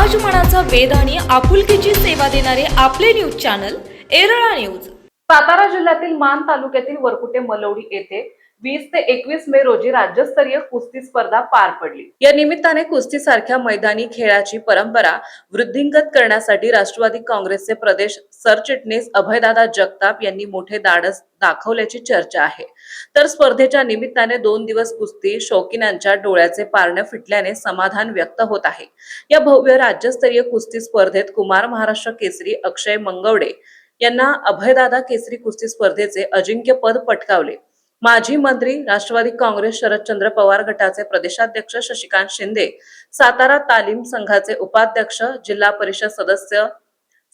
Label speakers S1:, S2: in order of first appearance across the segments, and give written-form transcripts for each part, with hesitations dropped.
S1: समाजमनाचा वेध आणि आपुलकीची सेवा देणारे आपले news channel Erala news.
S2: Satara जिल्ह्यातील मान तालुक्यातील वरकुटे मलवडी येथे 20 ते 21 मे रोजी राज्यस्तरीय कुस्ती स्पर्धा पार पडली। या निमित्ताने कुस्ती सारख्या मैदानी खेळाची परंपरा वृद्धिंगत करण्यासाठी राष्ट्रवादी काँग्रेसचे प्रदेश सरचिटणीस अभयदादा जगताप यांनी मोठे धाडस दाखवल्याची चर्चा आहे। तर स्पर्धेच्या निमित्ताने 2 दिवस कुस्ती शौकीनांच्या डोळ्याचे पारणे फिटल्याने समाधान व्यक्त होत आहे। या भव्य राज्यस्तरीय कुस्ती स्पर्धेत कुमार महाराष्ट्र केसरी अक्षय मंगवडे यांना अभयदादा केसरी कुस्ती स्पर्धेचे अजिंक्यपद पटकावले। माजी मंत्री राष्ट्रवादी काँग्रेस शरदचंद्र पवार गटाचे प्रदेशाध्यक्ष शशिकांत शिंदे, सातारा तालीम संघाचे उपाध्यक्ष जिल्हा परिषद सदस्य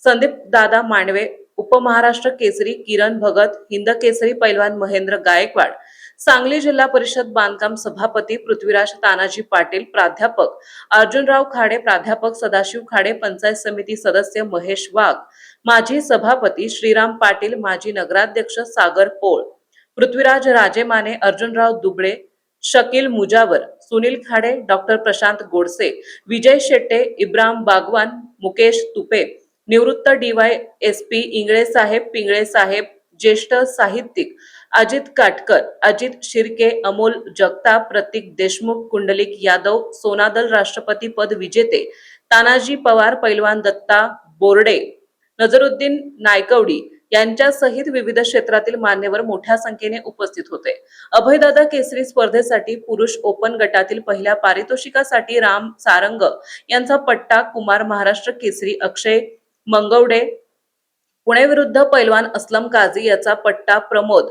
S2: संदीप दादा मांडवे, उपमहाराष्ट्र केसरी किरण भगत, हिंद केसरी पैलवान महेंद्र गायकवाड, सांगली जिल्हा परिषद बांधकाम सभापती पृथ्वीराज तानाजी पाटील, प्राध्यापक अर्जुनराव खाडे, प्राध्यापक सदाशिव खाडे, पंचायत समिती सदस्य महेश वाघ, माजी सभापती श्रीराम पाटील, माजी नगराध्यक्ष सागर पोळ, पृथ्वीराज राजेमाने, अर्जुनराव दुबळे, शकील मुजावर, सुनील खाडे, डॉक्टर प्रशांत गोडसे, विजय शेट्टे, इब्राहिम बागवान, मुकेश तुपे, निवृत्त DYSP इंगळे साहेब, पिंगळे साहेब, ज्येष्ठ साहित्यिक अजित काटकर, अजित शिर्के, अमोल जगताप, प्रतीक देशमुख, कुंडलिक यादव, सोनादल राष्ट्रपती पद विजेते तानाजी पवार, पैलवान दत्ता बोर्डे, नजरुद्दीन नायकवडी यांच्या सहित विविध क्षेत्रातील मान्यवर मोठ्या संख्येने उपस्थित होते। अभयदादा केसरी स्पर्धेसाठी पुरुष ओपन गटातील पहिल्या पारितोषिकासाठी राम सारंग यांचा पट्टा, कुमार महाराष्ट्र केसरी अक्षय मंगवडे, पुणे विरुद्ध पैलवान असलम काझी याचा पट्टा, प्रमोद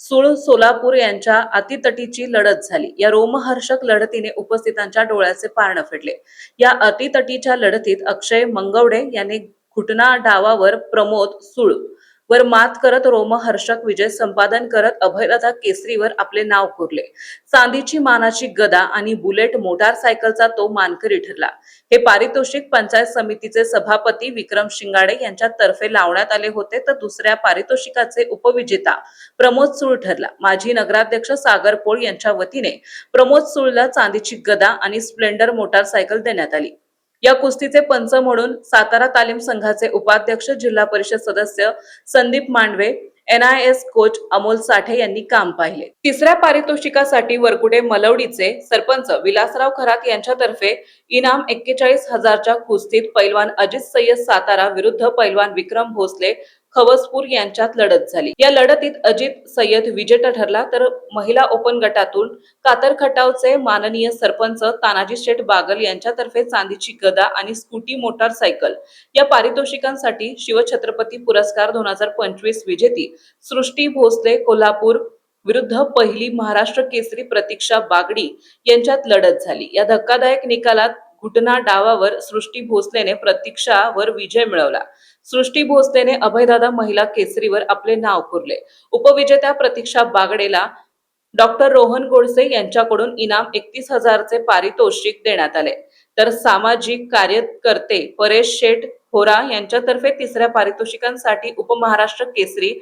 S2: सुळ सोलापूर यांच्या अतितटीची लढत झाली। या रोमहर्षक लढतीने उपस्थितांच्या डोळ्याचे पारणे फिटले। या अतितटीच्या लढतीत अक्षय मंगवडे यांनी घुटना डावावर प्रमोद सुळ वर मात करत रोमहर्षक विजय संपादन करत अभयदादा केसरीवर आपले नाव कोरले। चांदीची मानाची गदा आणि बुलेट मोटारसायकलचा तो मानकरी ठरला। हे पारितोषिक पंचायत समितीचे सभापती विक्रम शिंगाडे यांच्या तर्फे लावण्यात आले होते, तर दुसऱ्या पारितोषिकाचे उपविजेता प्रमोद सुळ ठरला। माजी नगराध्यक्ष सागर पोळ यांच्या वतीने प्रमोद सुळला चांदीची गदा आणि स्प्लेंडर मोटारसायकल देण्यात आली। या कुस्तीचे पंच म्हणून सातारा तालीम संघाचे उपाध्यक्ष जिल्हा परिषद सदस्य संदीप मांडवे, NIS कोच अमोल साठे यांनी काम पाहिले। तिसऱ्या पारितोषिकासाठी वरकुटे मलवडीचे सरपंच विलासराव खरात यांच्यातर्फे इनाम 41,000च्या कुस्तीत पैलवान अजित सय्यद सातारा विरुद्ध पैलवान विक्रम भोसले खवसपूर यांच्यात लढत झाली। या लढतीत अजित सय्यद विजेता ठरला, तर महिला ओपन गटातून कातर खटावचे माननीय सरपंच तानाजी शेठ बागल यांच्यातर्फे चांदीची गदा आणि स्कूटी मोटारसायकल या पारितोषिकांसाठी शिवछत्रपती पुरस्कार 2025 विजेती सृष्टी भोसले कोल्हापूर विरुद्ध पहिली महाराष्ट्र केसरी प्रतीक्षा बागडी यांच्यात लढत झाली। या धक्कादायक निकालात घुटना डावावर सृष्टी भोसलेने प्रतीक्षावर विजय मिळवला। सृष्टी भोसलेने अभयदादा महिला केसरीवर आपले नाव कोरले। उपविजेत्या प्रतीक्षा बागडेला डॉक्टर रोहन गोडसे यांच्याकडून इनाम 31,000चे पारितोषिक देण्यात आले, तर सामाजिक कार्यकर्ते परेश शेठ होरा यांच्यातर्फे तिसऱ्या पारितोषिकांसाठी उपमहाराष्ट्र केसरी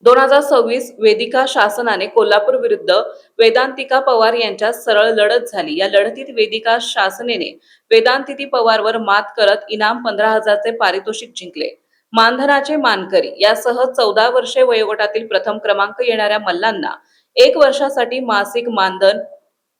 S2: 2026 वेदिका शासनाने कोल्हापूर विरुद्ध वेदांतिका पवार यांच्यात सरळ लढत झाली। या लढतीत वेदिका शासनेने वेदांतिती पवारवर मात करत इनाम 15,000चे पारितोषिक जिंकले। मानधनाचे मानकरी यासह 14 वर्षे वयोगटातील प्रथम क्रमांक येणाऱ्या मल्लांना 1 वर्षासाठी मासिक मानधन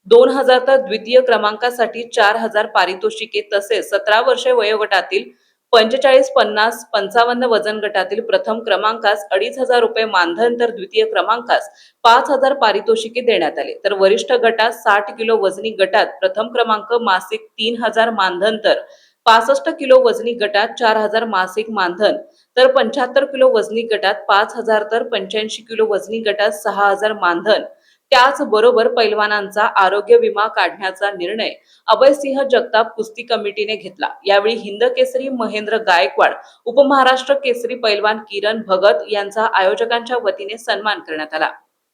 S2: 2,000, तर द्वितीय क्रमांकासाठी 4,000 पारितोषिके, तसेच 17 वर्षे वयोगटातील 45, 50, 55 वजन गटातील प्रथम क्रमांकास 2,500 रुपये मानधन, तर द्वितीय क्रमांकास 5,000 पारितोषिके देण्यात आले। तर वरिष्ठ गटात 60 किलो वजनी गटात प्रथम क्रमांक मासिक 3,000 मानधन, तर 65 किलो वजनी गटात 4,000 मासिक मानधन, तर 75 किलो वजनी गटात 5,000, तर 85 किलो वजनी गटात 6,000 मानधन। त्याचबरोबर पैलवानांचा आरोग्य विमा काढण्याचा निर्णय अभयसिंह जगताप कुस्ती कमिटीने घेतला। यावेळी हिंद केसरी महेंद्र गायकवाड, उपमहाराष्ट्र केसरी पैलवान किरण भगत यांचा आयोजकांच्या वतीने सन्मान करण्यात आला।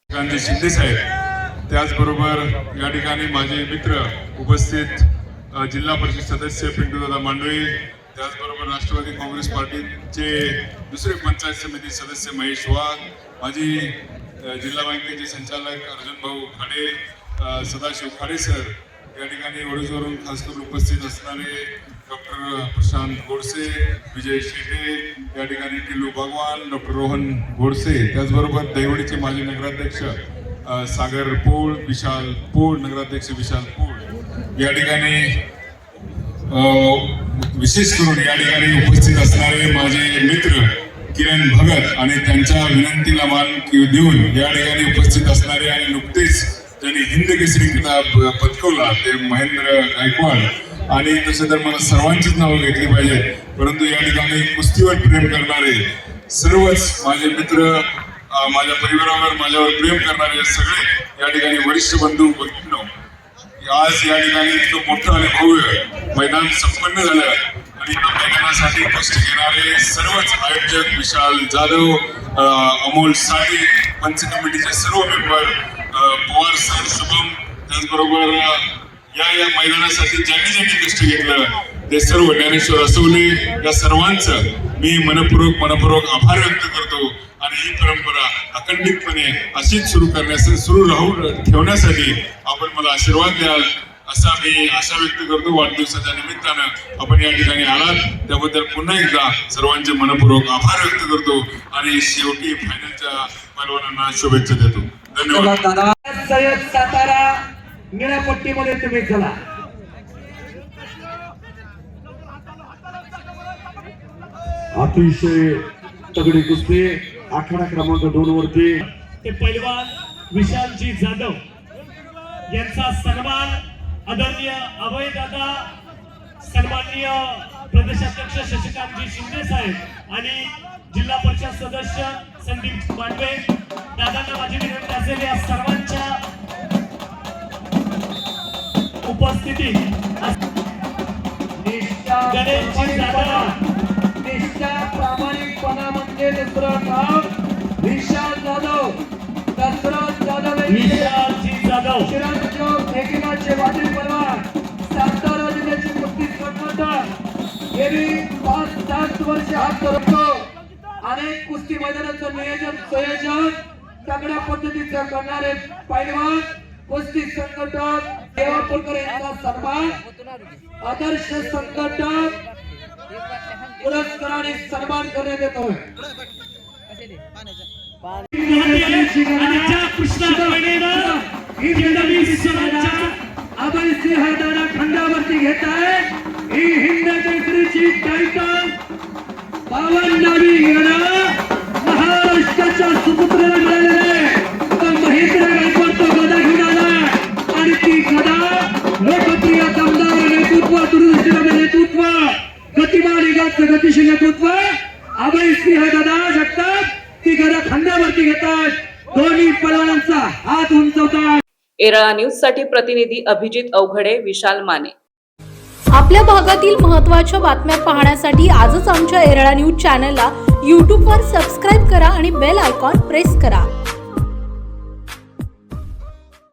S3: शिंदे साहेब, त्याचबरोबर या ठिकाणी माझे मित्र उपस्थित जिल्हा परिषद सदस्य पिंटूदादा मांडवे, त्याचबरोबर राष्ट्रवादी काँग्रेस पार्टीचे दुसरे पंचायत समिती सदस्य महेश वाघ, माजी जिल्हा बँकेचे संचालक अर्जुन भाऊ खाडे, सदाशिव खाडे सर, या ठिकाणी वडूजवरून खास करून उपस्थित असणारे डॉक्टर प्रशांत गोडसे, विजय शेटे, या ठिकाणी टिल्लू भगवान, डॉक्टर रोहन गोडसे, त्याचबरोबर दैवडीचे माजी नगराध्यक्ष सागर पोळ, विशाल पोळ, नगराध्यक्ष विशाल पोळ, या ठिकाणी विशेष करून या ठिकाणी उपस्थित असणारे माझे मित्र किरण भगत आणि त्यांच्या विनंतीला मान देऊन या ठिकाणी उपस्थित असणारे आणि नुकतेच त्यांनी हिंद केसरी किताब पटकवला ते महेंद्र गायकवाड, आणि तसे तर मला सर्वांचीच नावं घेतली पाहिजे, परंतु या ठिकाणी कुस्तीवर प्रेम करणारे सर्वच माझे मित्र, माझ्या परिवारावर माझ्यावर प्रेम करणारे सगळे या ठिकाणी वरिष्ठ बंधू भगिनींनो, आज या ठिकाणी इतकं मोठं आणि भव्य मैदान संपन्न झालं आणि या मैदानासाठी कष्ट घेणारे सर्वच आयोजक, विशाल जाधव, अमोल साठे, पंच कमिटीचे सर्व मेंबर, पवार सर, शुभम, त्याचबरोबर या मैदानासाठी ज्यांनी कष्ट घेतलं ते सर्व, ज्ञानेश्वर असवले, या सर्वांचं मी मनपूर्वक आभार व्यक्त करतो आणि ही परंपरा अखंडितपणे अशीच सुरू ठेवण्यासाठी आपण मला आशीर्वाद द्याल असा मी आशा व्यक्त करतो. वाढदिवसाच्या निमित्तानं आपण या ठिकाणी आलात त्याबद्दल पुन्हा एकदा सर्वांचे मनपूर्वक आभार व्यक्त करतो आणि शेवटी फायनलच्या पैलवानांना शुभेच्छा देतो. धन्यवाद.
S4: दादा सय्यद सातारा निळ्या पट्टीमध्ये तुम्ही चला. अतिशय तगडी कुस्ती आखाडा क्रमांक 2 वरती
S5: ते पैलवान विशालजी जाधव यांचा सन्मान आदरणीय अभय दादा, सन्माननीय प्रदेशाध्यक्ष शशिकांतजी शिंदे साहेब आणि जिल्हा परिषद सदस्य संदीप मांडवे दादांना माझी विनंती असेल या सर्वांच्या उपस्थितीत गणेशजी जाधव
S4: निष्ठा प्रामाणिकपणा म्हणजे दुसरं नाव विशाल जाधव, दशरथ जाधव,
S5: विशालजी जाधव
S4: चिरंजीव एकनाथचे वादळी परवान, सातारा जिल्ह्याचे कुस्ती संघटक, गेली 5-7 वर्ष हात करतो. अनेक कुस्ती मैदानाचं नियोजन संयोजन चांगल्या पद्धतीचं करणारे पैलवान, कुस्ती संघटक देवापूरकर यांचा सन्मान, आदर्श संघटक पुरस्काराने सन्मान करण्यात येतो. अभय सिंह दादा खंडावरती घेत आहे ही हिंद केसरीची टायटल 52वी गदा महाराष्ट्राच्या सुपुत्राला मिळालेला आहे. तर महेंद्र गायकवाड तो गदा घेऊन आला आणि ती गदा लोकप्रिय दमदार नेतृत्व, दूरदृष्टीचं नेतृत्व, गतिमान वेगाचं गतिशील नेतृत्व अभय सिंह दादा जगताप ती गदा खंडावरती घेतात. दोन्ही पैलवानांचा हात उंचवतात.
S2: एरळा न्यूज साठी प्रतिनिधी अभिजित अवघडे, विशाल माने.
S1: आपल्या भागातील महत्त्वाच्या बातम्या पाहण्यासाठी आजच आमच्या एरळा न्यूज चॅनलला यूट्यूबवर सबस्क्राईब करा आणि बेल आयकॉन प्रेस करा.